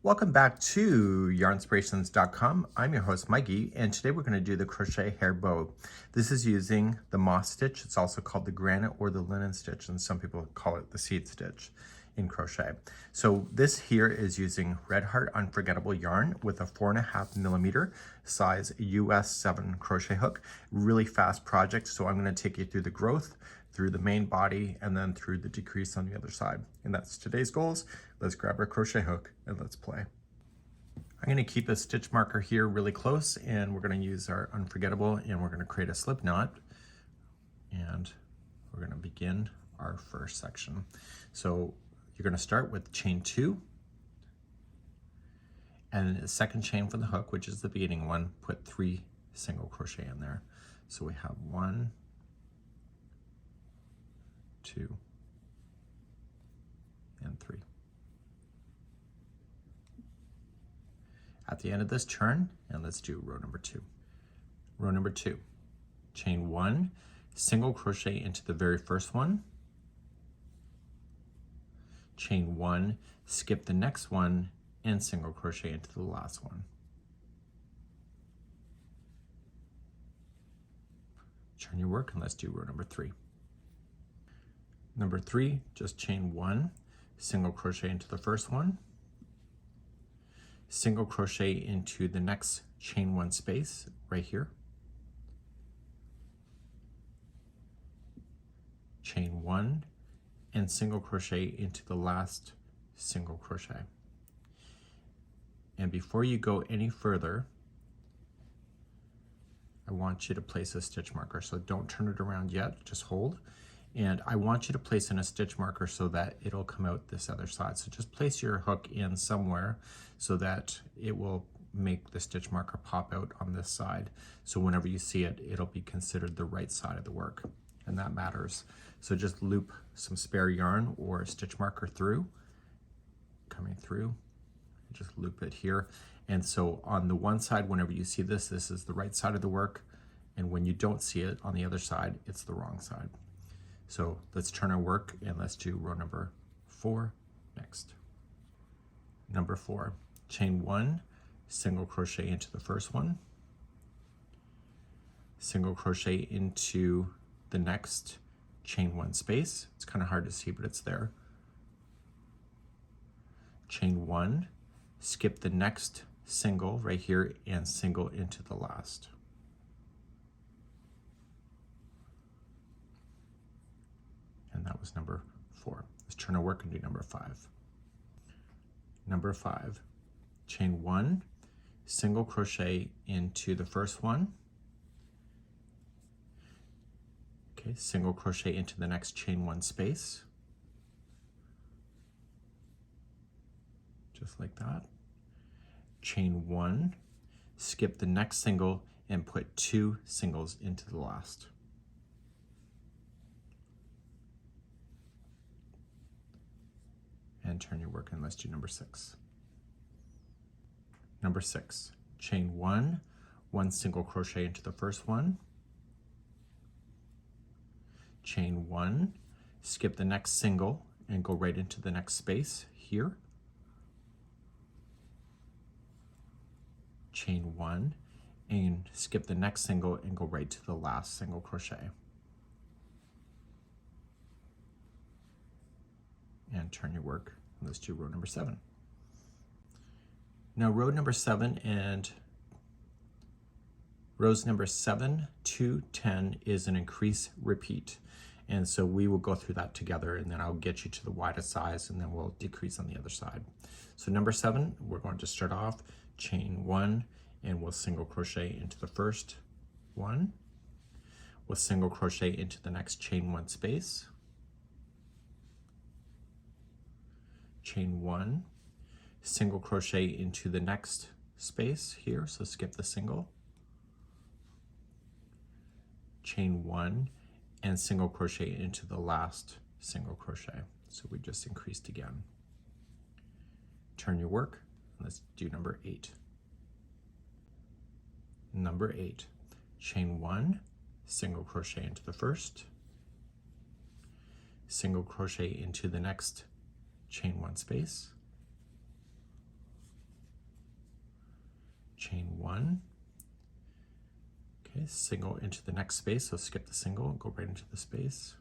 Welcome back to yarnspirations.com. I'm your host Mikey, and today we're going to do the crochet hair bow. This is using the moss stitch. It's also called the granite or the linen stitch, and some people call it the seed stitch in crochet. So this here is using Red Heart Unforgettable yarn with a 4.5mm size US 7 crochet hook. Really fast project, so I'm going to take you through the growth, through the main body, and then through the decrease on the other side. And that's today's goals. Let's grab our crochet hook and let's play. I'm going to keep a stitch marker here really close, and we're going to use our Unforgettable, and we're going to create a slip knot, and we're going to begin our first section. So you're going to start with chain 2, and the second chain from the hook, which is the beginning one, put 3 single crochet in there. So we have 1, 2, and 3. At the end of this, turn, and let's do row number 2. Row number 2, chain 1, single crochet into the very first one, chain 1, skip the next one, and single crochet into the last one. Turn your work, and let's do row number 3. Number 3, just chain 1, single crochet into the first one, single crochet into the next chain 1 space right here, chain 1, and single crochet into the last single crochet. And before you go any further, I want you to place a stitch marker. So don't turn it around yet, just hold. And I want you to place in a stitch marker so that it'll come out this other side. So just place your hook in somewhere so that it will make the stitch marker pop out on this side. So whenever you see it, it'll be considered the right side of the work, and that matters. So just loop some spare yarn or a stitch marker through, coming through, just loop it here. And so on the one side, whenever you see this, this is the right side of the work. And when you don't see it on the other side, it's the wrong side. So let's turn our work, and let's do row number 4 next. Number 4, chain 1, single crochet into the first one, single crochet into the next chain 1 space. It's kind of hard to see, but it's there. Chain 1, skip the next single right here, and single into the last. And that was number 4. Let's turn our work and do number 5. Number 5, chain 1, single crochet into the first one, okay, single crochet into the next chain 1 space, just like that, chain 1, skip the next single, and put 2 singles into the last. And turn your work, and let's do number 6. Number 6, chain 1, 1 single crochet into the first one, chain 1, skip the next single, and go right into the next space here, chain 1, and skip the next single and go right to the last single crochet. And turn your work. Let's do row number 7. Now row number 7 and rows number 7 to 10 is an increase repeat. And so we will go through that together, and then I'll get you to the widest size, and then we'll decrease on the other side. So number 7, we're going to start off chain 1, and we'll single crochet into the first one. We'll single crochet into the next chain 1 space, chain 1, single crochet into the next space here, so skip the single, chain 1, and single crochet into the last single crochet. So we just increased again. Turn your work. Let's do number 8. Number 8, chain 1, single crochet into the first, single crochet into the next chain 1 space, chain one, okay, single into the next space, so skip the single and go right into the space,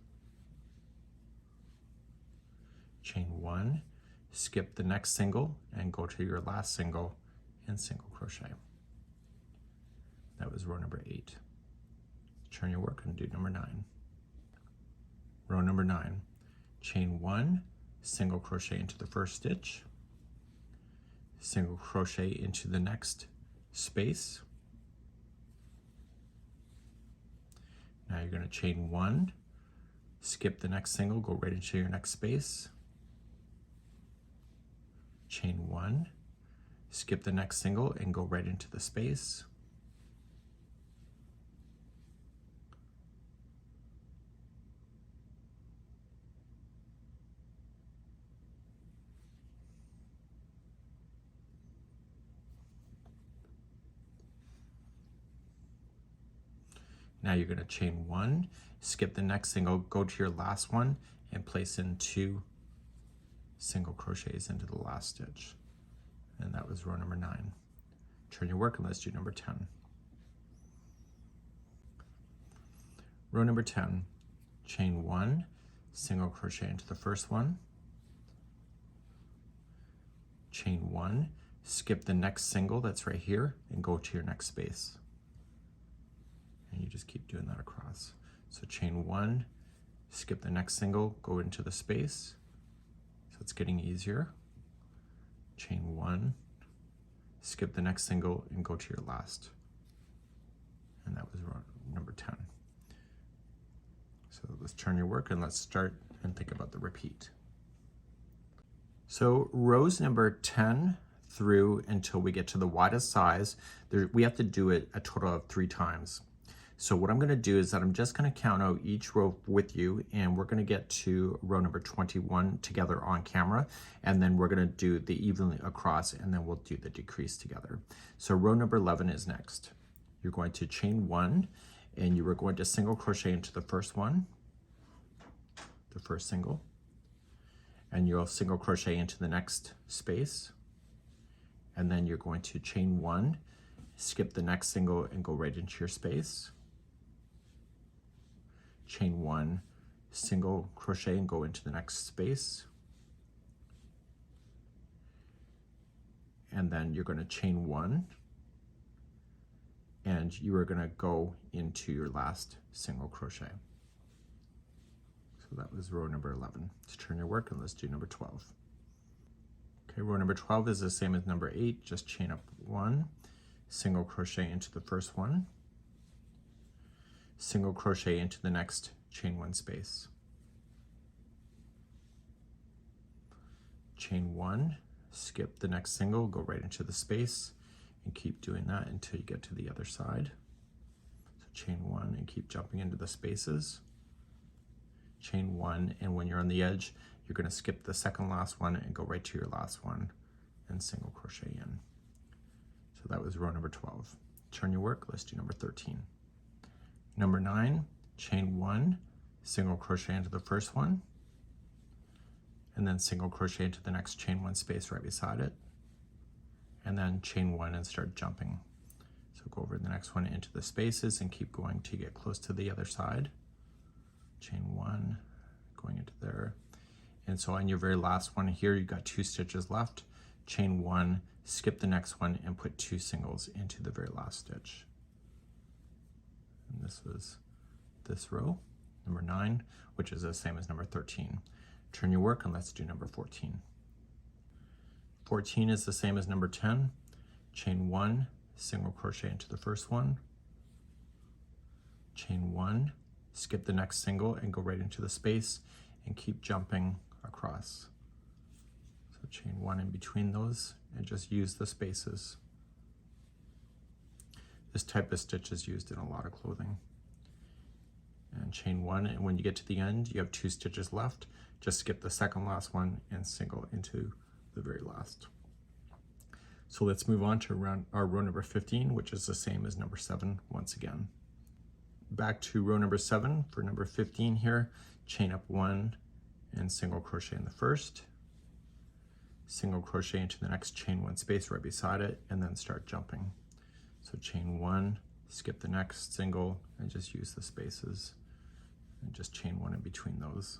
chain one, skip the next single and go to your last single and single crochet. That was row number 8. Turn your work and do number 9. Row number 9, chain one, single crochet into the first stitch, single crochet into the next space. Now you're going to chain one, skip the next single, go right into your next space, chain one, skip the next single and go right into the space, now you're going to chain one, skip the next single, go to your last one and place in 2 single crochets into the last stitch. And that was row number 9. Turn your work and let's do number 10. Row number 10, chain one, single crochet into the first one, chain one, skip the next single that's right here and go to your next space. And you just keep doing that across. So chain one, skip the next single, go into the space. So it's getting easier. Chain one, skip the next single and go to your last. And that was row number 10. So let's turn your work and let's start and think about the repeat. So rows number 10 through until we get to the widest size, we have to do it a total of 3 times. So what I'm going to do is that I'm just going to count out each row with you, and we're going to get to row number 21 together on camera, and then we're going to do the evenly across, and then we'll do the decrease together. So row number 11 is next. You're going to chain one, and you are going to single crochet into the first one, the first single, and you'll single crochet into the next space, and then you're going to chain one, skip the next single and go right into your space, chain one, single crochet and go into the next space, and then you're going to chain one and you are going to go into your last single crochet. So that was row number 11. Let's turn your work and let's do number 12. Okay, row number 12 is the same as number 8, just chain up one, single crochet into the first one, single crochet into the next chain one space, chain one, skip the next single, go right into the space, and keep doing that until you get to the other side. So chain one and keep jumping into the spaces, chain one, and when you're on the edge, you're going to skip the second last one and go right to your last one and single crochet in. So that was row number 12. Turn your work, let's do number 13. Number 9, chain one, single crochet into the first one, and then single crochet into the next chain one space right beside it, and then chain one and start jumping. So go over the next one into the spaces and keep going till you get close to the other side. Chain one, going into there. And so on your very last one here, you've got 2 stitches left. Chain one, skip the next one and put 2 singles into the very last stitch. And this was this row, number 9, which is the same as number 13. Turn your work and let's do number 14. 14 is the same as number 10. Chain one, single crochet into the first one, chain one, skip the next single and go right into the space and keep jumping across. So chain one in between those and just use the spaces. This type of stitch is used in a lot of clothing. And chain one, and when you get to the end, you have 2 stitches left. Just skip the second last one and single into the very last. So let's move on to our row number 15, which is the same as number 7 once again. Back to row number 7 for number 15 here, chain up 1 and single crochet in the first, single crochet into the next chain 1 space right beside it, and then start jumping. So chain one, skip the next single, and just use the spaces, and just chain one in between those.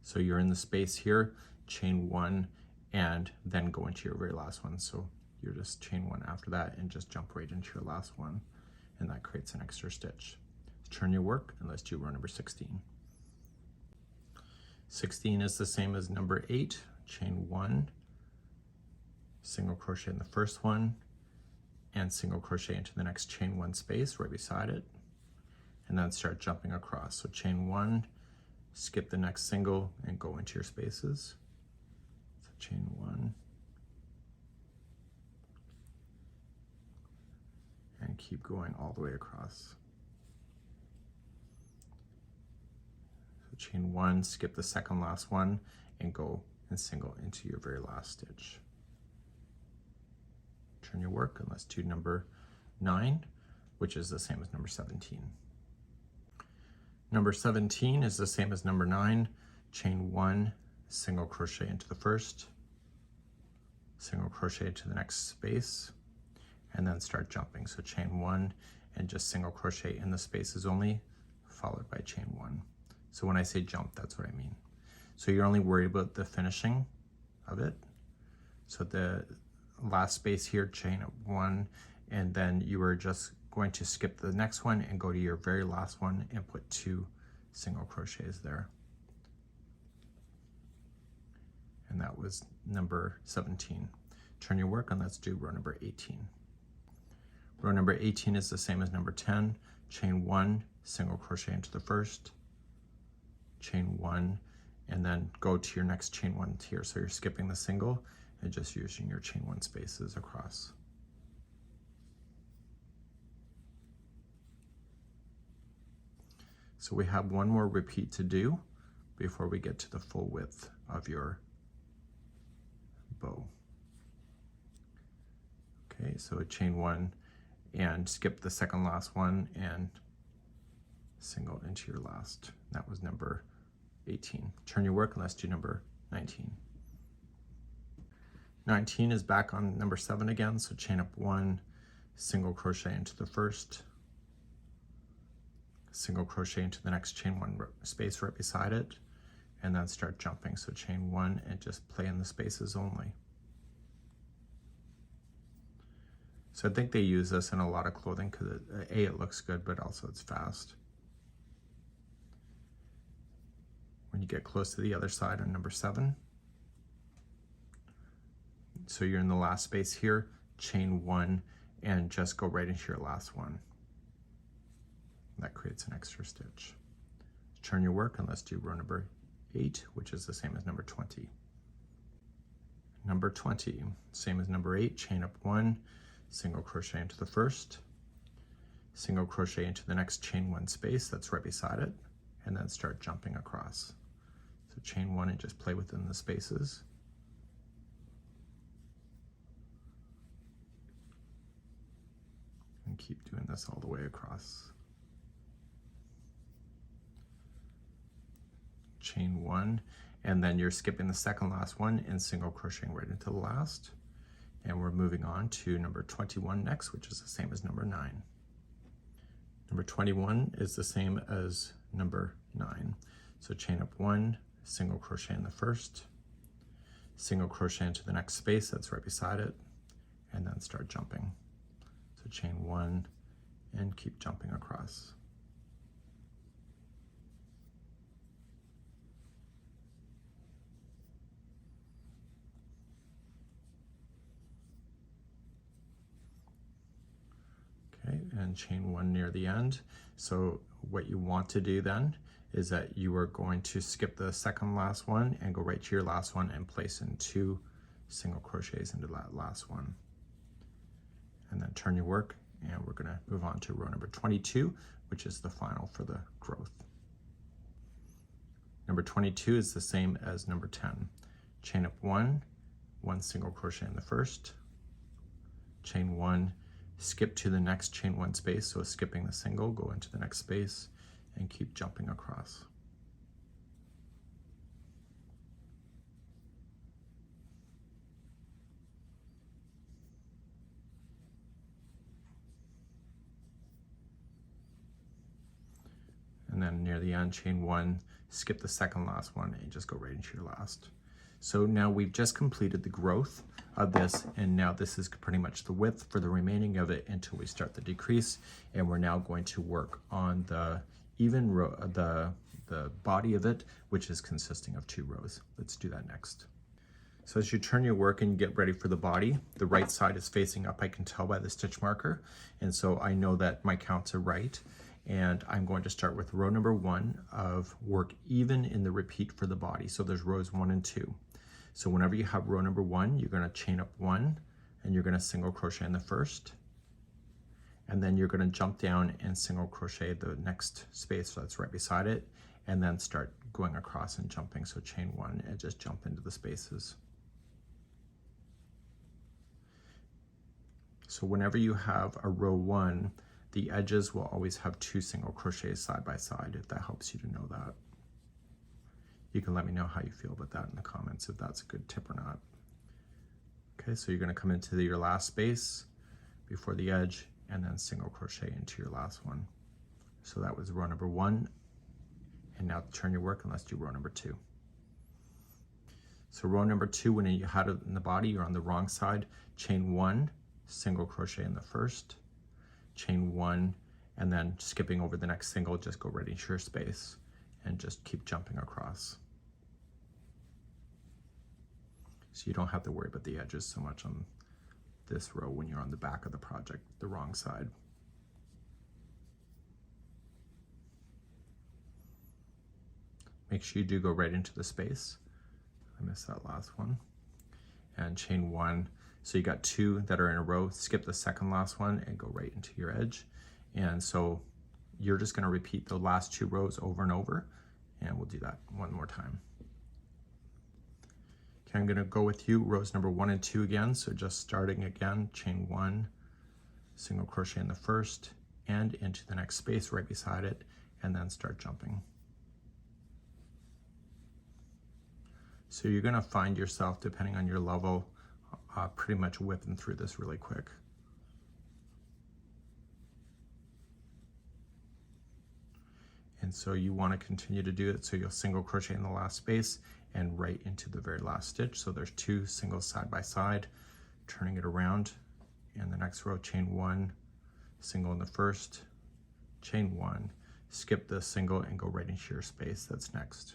So you're in the space here, chain one, and then go into your very last one. So you're just chain one after that and just jump right into your last one, and that creates an extra stitch. Turn your work and let's do row number 16. 16 is the same as number 8, chain one, single crochet in the first one, and single crochet into the next chain one space right beside it, and then start jumping across. So chain one, skip the next single and go into your spaces. So chain one, and keep going all the way across. So chain one, skip the second last one, and go and single into your very last stitch. Turn your work and let's do number 9, which is the same as number 17. Number 17 is the same as number 9, chain one, single crochet into the first, single crochet into the next space, and then start jumping. So chain one and just single crochet in the spaces only, followed by chain one. So when I say jump, that's what I mean. So you're only worried about the finishing of it. So the last space here, chain one, and then you are just going to skip the next one and go to your very last one and put 2 single crochets there. And that was number 17. Turn your work and let's do row number 18. Row number 18 is the same as number 10, chain one, single crochet into the first, chain one, and then go to your next chain one here. So you're skipping the single and just using your chain one spaces across. So we have one more repeat to do before we get to the full width of your bow. Okay, so chain one and skip the second last one and single into your last. That was number 18. Turn your work and let's do number 19. 19 is back on number 7 again, so chain up one, single crochet into the first, single crochet into the next chain one space right beside it, and then start jumping. So chain one and just play in the spaces only. So I think they use this in a lot of clothing because it looks good, but also it's fast. When you get close to the other side on number 7, so you're in the last space here, chain one and just go right into your last one. That creates an extra stitch. Turn your work and let's do row number 8, which is the same as number 20. Number 20, same as number 8, chain up one, single crochet into the first, single crochet into the next chain one space that's right beside it, and then start jumping across. So chain one and just play within the spaces. And keep doing this all the way across. Chain one, and then you're skipping the second last one and single crocheting right into the last. And we're moving on to number 21 next, which is the same as number 9. Number 21 is the same as number 9. So chain up one, single crochet in the first, single crochet into the next space that's right beside it, and then start jumping. So chain one and keep jumping across. Okay, and chain one near the end. So what you want to do then is that you are going to skip the second last one and go right to your last one and place in 2 single crochets into that last one. And then turn your work, and we're gonna move on to row number 22, which is the final for the growth. Number 22 is the same as number 10. Chain up one, single crochet in the first, chain one, skip to the next chain one space, so skipping the single, go into the next space and keep jumping across. near the end, chain one, skip the second last one, and just go right into your last. So now we've just completed the growth of this, and now this is pretty much the width for the remaining of it until we start the decrease. And we're now going to work on the even row, the body of it, which is consisting of 2 rows. Let's do that next. So as you turn your work and get ready for the body, the right side is facing up, I can tell by the stitch marker. And so I know that my counts are right. And I'm going to start with row number 1 of work even in the repeat for the body. So there's rows 1 and 2. So whenever you have row number 1, you're going to chain up 1 and you're going to single crochet in the first. And then you're going to jump down and single crochet the next space that's right beside it, and then start going across and jumping. So chain 1 and just jump into the spaces. So whenever you have a row 1, the edges will always have 2 single crochets side by side, if that helps you to know that. You can let me know how you feel about that in the comments, if that's a good tip or not. Okay, so you're going to come into your last space before the edge and then single crochet into your last one. So that was row number 1. And now turn your work and let's do row number 2. So row number 2, when you had it in the body, you're on the wrong side, chain 1, single crochet in the first, chain 1, and then skipping over the next single, just go right into your space and just keep jumping across. So you don't have to worry about the edges so much on this row when you're on the back of the project, the wrong side. Make sure you do go right into the space. I missed that last one. And chain 1. So you got 2 that are in a row, skip the second last one and go right into your edge. And so you're just going to repeat the last 2 rows over and over, and we'll do that one more time. Okay, I'm going to go with you rows number 1 and 2 again. So just starting again, chain 1, single crochet in the first and into the next space right beside it, and then start jumping. So you're going to find yourself, depending on your level, pretty much whipping through this really quick. And so you want to continue to do it. So you'll single crochet in the last space and right into the very last stitch. So there's 2 singles side by side, turning it around. And the next row, chain 1, single in the first, chain 1, skip the single and go right into your space that's next.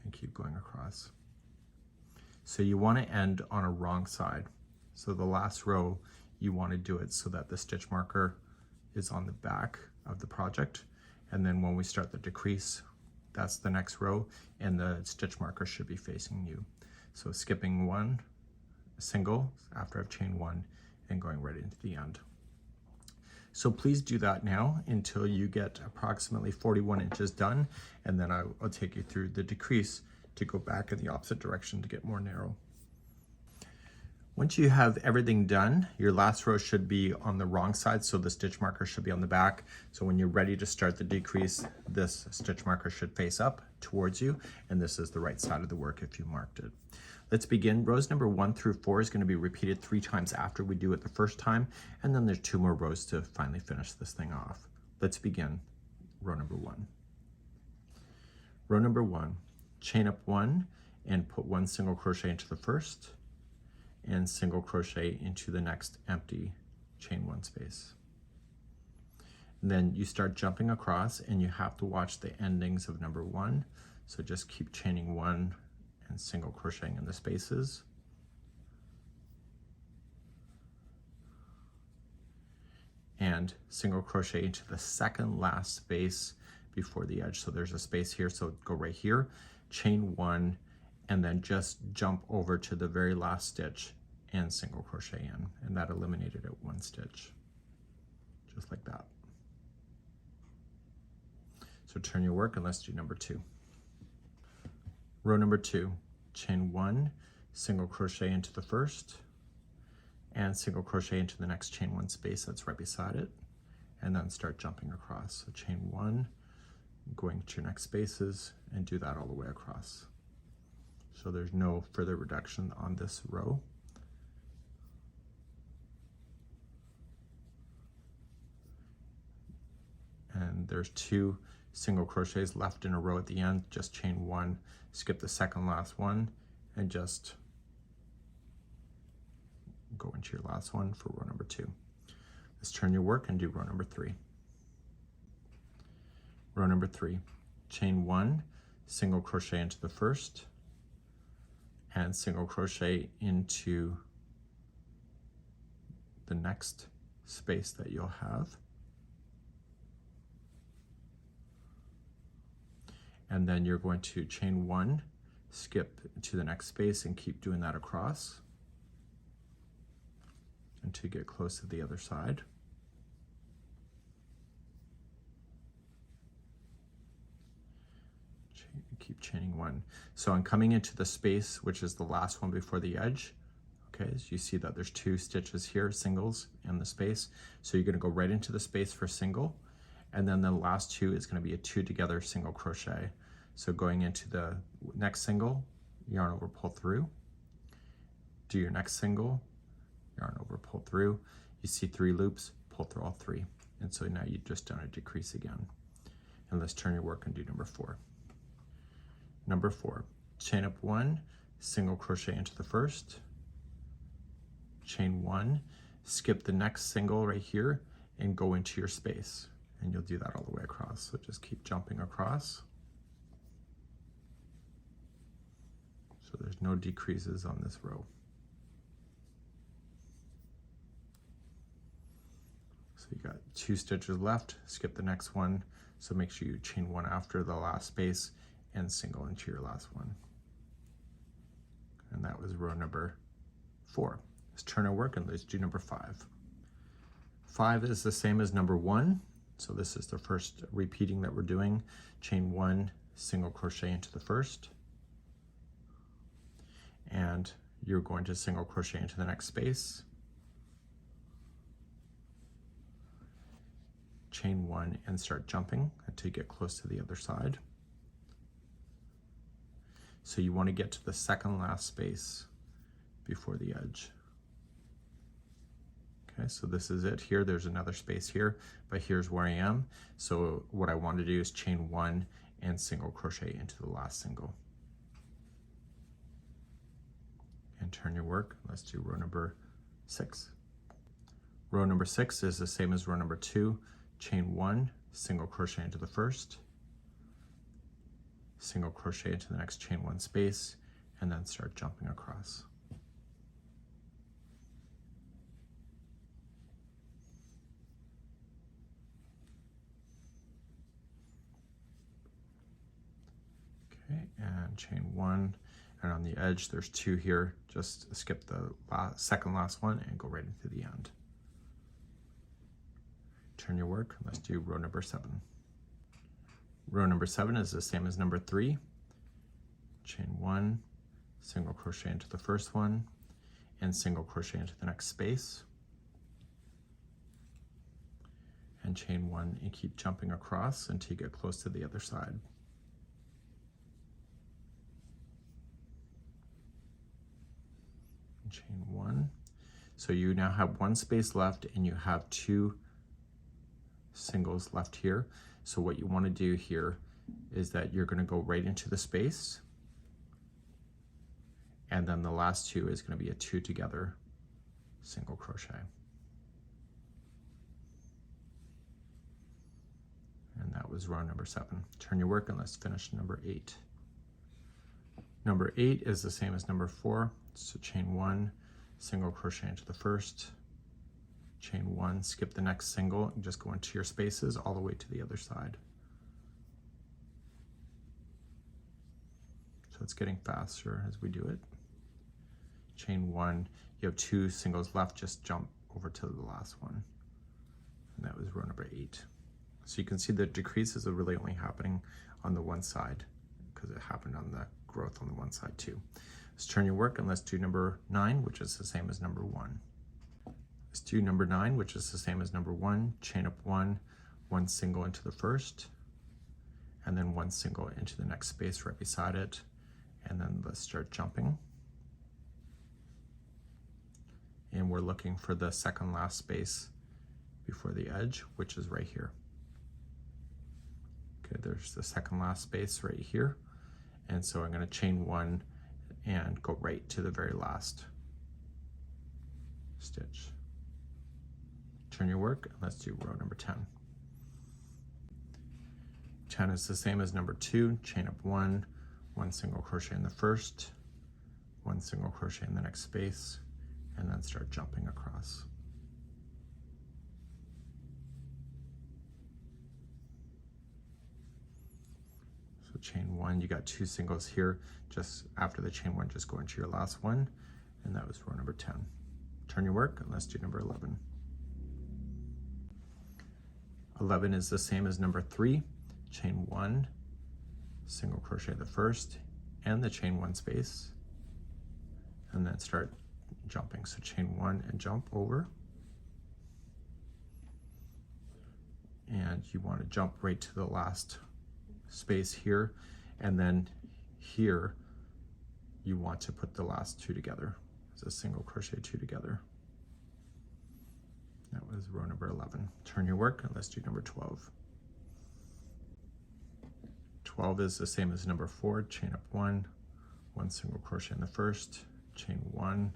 And keep going across. So you want to end on a wrong side. So the last row, you want to do it so that the stitch marker is on the back of the project. And then when we start the decrease, that's the next row, and the stitch marker should be facing you. So skipping 1 single after I've chained 1 and going right into the end. So please do that now until you get approximately 41 inches done, and then I'll take you through the decrease to go back in the opposite direction to get more narrow. Once you have everything done, your last row should be on the wrong side, so the stitch marker should be on the back. So when you're ready to start the decrease, this stitch marker should face up towards you, and this is the right side of the work if you marked it. Let's begin. Rows number 1 through 4 is going to be repeated 3 times after we do it the first time, and then there's 2 more rows to finally finish this thing off. Let's begin row number 1. Row number 1, chain up 1 and put 1 single crochet into the first, and single crochet into the next empty chain 1 space. And then you start jumping across, and you have to watch the endings of number 1. So just keep chaining 1 and single crocheting in the spaces. And single crochet into the second last space before the edge. So there's a space here, so go right here, chain 1, and then just jump over to the very last stitch and single crochet in, and that eliminated it 1 stitch, just like that. So turn your work and let's do number 2. Row number 2, chain 1, single crochet into the first, and single crochet into the next chain 1 space that's right beside it, and then start jumping across. So chain 1, going to your next spaces, and do that all the way across. So there's no further reduction on this row. And and there's 2 single crochets left in a row at the end. Just chain 1, skip the second last one, and just go into your last one for row number 2. Let's turn your work and do row number 3. Row number 3, chain 1, single crochet into the first, and single crochet into the next space that you'll have. And then you're going to chain 1, skip to the next space, and keep doing that across until you get close to the other side. Keep chaining 1. So I'm coming into the space, which is the last one before the edge. Okay, so you see that there's 2 stitches here, singles in the space. So you're going to go right into the space for single, and then the last 2 is going to be a 2 together single crochet. So going into the next single, yarn over, pull through, do your next single, yarn over, pull through. You see 3 loops, pull through all 3. And so now you've just done a decrease again. And let's turn your work and do number 4. Number 4, chain up 1, single crochet into the first, chain 1, skip the next single right here, and go into your space. And you'll do that all the way across. So just keep jumping across. So there's no decreases on this row. So you got 2 stitches left, skip the next one. So make sure you chain 1 after the last space and single into your last one. And that was row number 4. Let's turn our work and let's do number 5. 5 is the same as number 1. So this is the first repeating that we're doing. Chain 1, single crochet into the first, and you're going to single crochet into the next space, chain 1, and start jumping until you get close to the other side. So you want to get to the second last space before the edge. Okay, so this is it here. There's another space here, but here's where I am. So what I want to do is chain 1 and single crochet into the last single. And turn your work. Let's do row number 6. Row number 6 is the same as row number 2. Chain 1, single crochet into the first, single crochet into the next chain 1 space, and then start jumping across. Okay, and chain 1, and on the edge there's 2 here. Just skip the second last one and go right into the end. Turn your work. Let's do row number 7. Row number 7 is the same as number 3. Chain 1, single crochet into the first one, and single crochet into the next space, and chain 1 and keep jumping across until you get close to the other side. And chain 1. So you now have 1 space left and you have 2 singles left here. So what you want to do here is that you're going to go right into the space, and then the last 2 is going to be a 2 together single crochet. And that was row number 7. Turn your work and let's finish number 8. Number 8 is the same as number 4. So chain 1, single crochet into the first, chain 1, skip the next single, and just go into your spaces all the way to the other side. So it's getting faster as we do it. Chain 1, you have 2 singles left, just jump over to the last one. And that was row number 8. So you can see the decreases are really only happening on the one side because it happened on the growth on the one side too. Let's turn your work and let's do number 9, which is the same as number 1. Let's do number 9, which is the same as number 1. Chain up 1, 1 single into the first, and then 1 single into the next space right beside it. And then let's start jumping. And we're looking for the second last space before the edge, which is right here. Okay, there's the second last space right here. And so I'm going to chain one and go right to the very last stitch. Turn your work, and let's do row number 10. 10 is the same as number 2, chain up one single crochet in the first, one single crochet in the next space, and then start jumping across. So chain one, you got 2 singles here. Just after the chain one, just go into your last one, and that was row number 10. Turn your work, and let's do number 11. 11 is the same as number 3, chain one, single crochet the first and the chain one space, and then start jumping. So chain one and jump over, and you want to jump right to the last space here, and then here you want to put the last 2 together as a single crochet 2 together. That was row number 11. Turn your work, and let's do number 12. 12 is the same as number 4, chain up one single crochet in the first, chain one,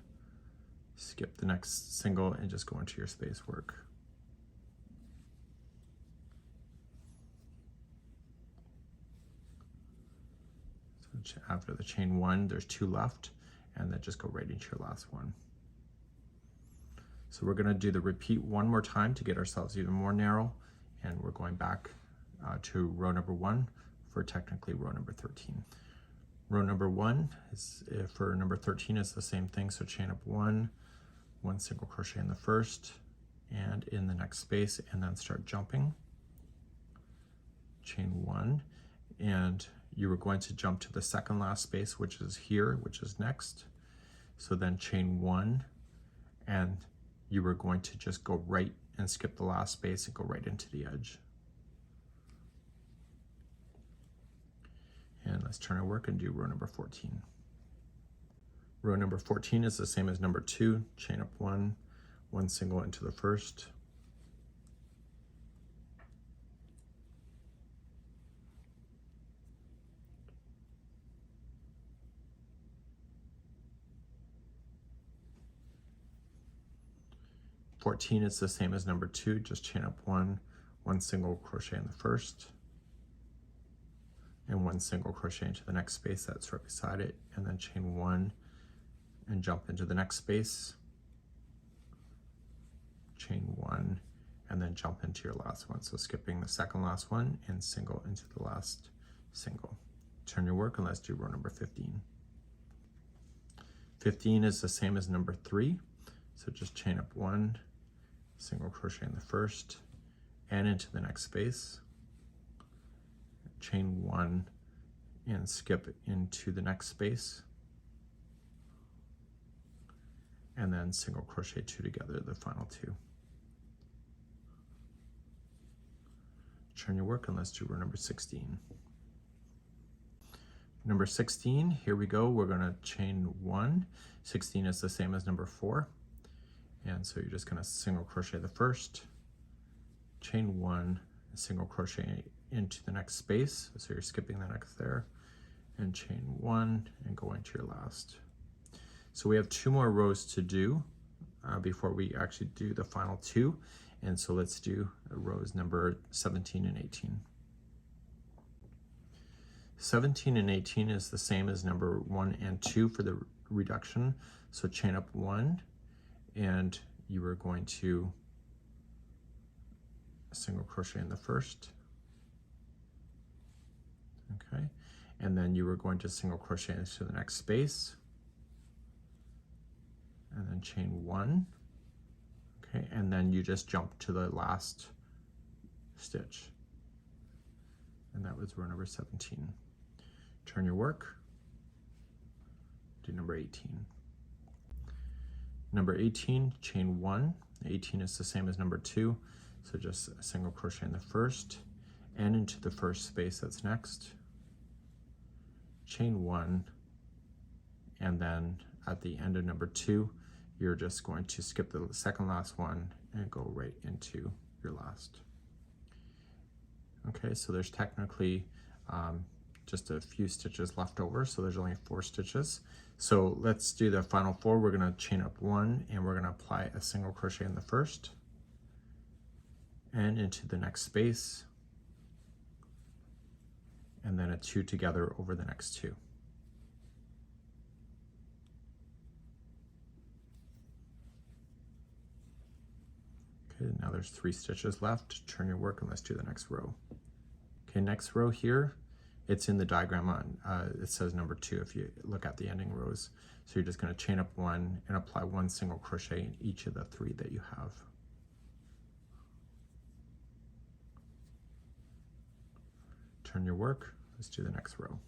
skip the next single, and just go into your space work. So after the chain one, there's 2 left, and then just go right into your last one. So we're going to do the repeat one more time to get ourselves even more narrow, and we're going back to row number 1 for technically row number 13. Row number 1 is for number 13 is the same thing. So chain up one single crochet in the first and in the next space, and then start jumping. Chain one, and you were going to jump to the second last space, which is here, which is next. So then chain one, and you were going to just go right and skip the last space and go right into the edge. And let's turn our work and do row number 14. Row number 14 is the same as number 2, chain up one single into the first, .14 is the same as number 2, just chain up one single crochet in the first, and one single crochet into the next space that's right beside it, and then chain one and jump into the next space, chain one, and then jump into your last one. So skipping the second last one and single into the last single. Turn your work, and let's do row number 15. 15 is the same as number 3, so just chain up one single crochet in the first and into the next space, chain one and skip into the next space, and then single crochet 2 together, the final 2. Turn your work, and let's do row number 16. Number 16, here we go, we're going to chain one. 16 is the same as number 4, and so you're just going to single crochet the first, chain one, single crochet into the next space, so you're skipping the next there, and chain one and go into your last. So we have 2 more rows to do before we actually do the final 2, and so let's do rows number 17 and 18. 17 and 18 is the same as number 1 and 2 for the reduction, so chain up one, and you are going to single crochet in the first, okay, and then you are going to single crochet into the next space, and then chain one, okay, and then you just jump to the last stitch, and that was row number 17. Turn your work, do number 18. Number 18, chain one. 18 is the same as number 2, so just a single crochet in the first and into the first space that's next, chain one, and then at the end of number 2, you're just going to skip the second last one and go right into your last. Okay, so there's technically just a few stitches left over, so there's only 4 stitches. So let's do the final 4. We're going to chain up 1 and we're going to apply a single crochet in the first and into the next space, and then a 2 together over the next 2. Okay, now there's 3 stitches left. Turn your work and let's do the next row. Okay, next row here, it's in the diagram on, it says number 2 if you look at the ending rows. So you're just going to chain up 1 and apply 1 single crochet in each of the 3 that you have. Turn your work, let's do the next row.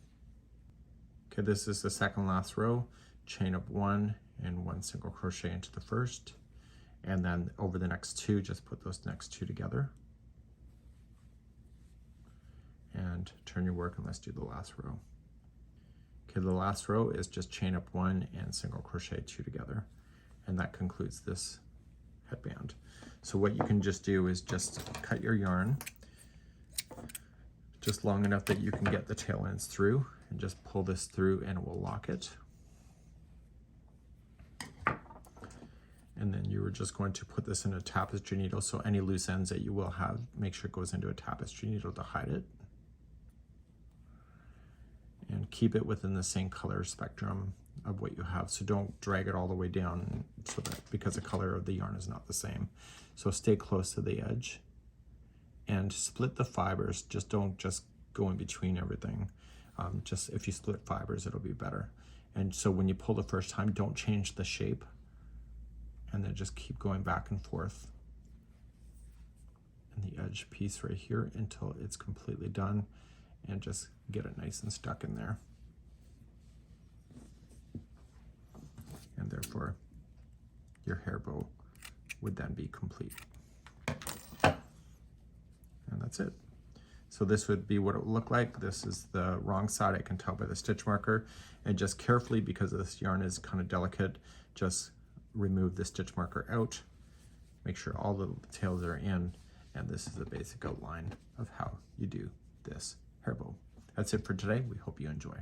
Okay, this is the second last row. Chain up 1 and 1 single crochet into the first, and then over the next 2, just put those next 2 together. And turn your work and let's do the last row. Okay, the last row is just chain up 1 and single crochet 2 together. And that concludes this headband. So what you can just do is just cut your yarn just long enough that you can get the tail ends through, and just pull this through and it will lock it. And then you are just going to put this in a tapestry needle, so any loose ends that you will have, make sure it goes into a tapestry needle to hide it. And keep it within the same color spectrum of what you have, so don't drag it all the way down, so that because the color of the yarn is not the same. So stay close to the edge and split the fibers. Just don't just go in between everything. Just if you split fibers, it'll be better. And so when you pull the first time, don't change the shape, and then just keep going back and forth in the edge piece right here until it's completely done, and just get it nice and stuck in there. And therefore your hair bow would then be complete. And that's it. So this would be what it would look like. This is the wrong side, I can tell by the stitch marker. And just carefully, because this yarn is kind of delicate, just remove the stitch marker out. Make sure all the tails are in. And this is a basic outline of how you do this hair bow. That's it for today. We hope you enjoy.